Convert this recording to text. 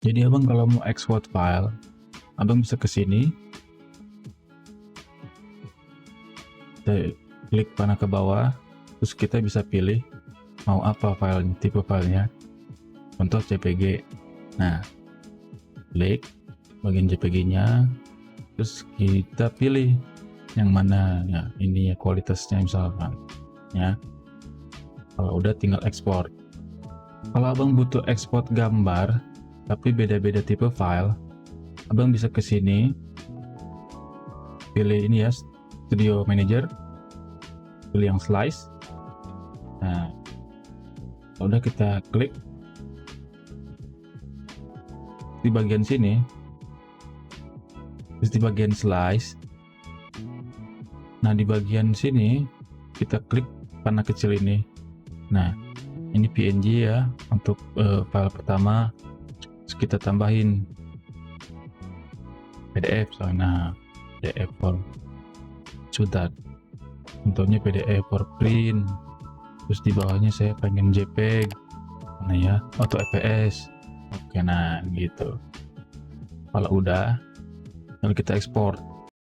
Jadi abang kalau mau export file, abang bisa ke sini, kita klik panah ke bawah, terus kita bisa pilih mau apa filenya, tipe filenya, contoh JPG. Nah, klik bagian JPG-nya, terus kita pilih yang mana ya, ini ya kualitasnya misalkan ya. Kalau udah tinggal ekspor. Kalau abang butuh ekspor gambar tapi beda-beda tipe file, abang bisa ke sini, pilih ini ya, Studio Manager, pilih yang slice. Nah, kalau udah kita klik di bagian sini, terus di bagian slice. Nah, di bagian sini kita klik panah kecil ini. Nah, ini PNG ya untuk file pertama. Terus kita tambahin PDF. Nah, PDF for sudah, contohnya PDF for print. Terus di bawahnya saya pengen JPEG, mana ya, atau EPS. Oke, nah gitu. Kalau udah, lalu kita ekspor.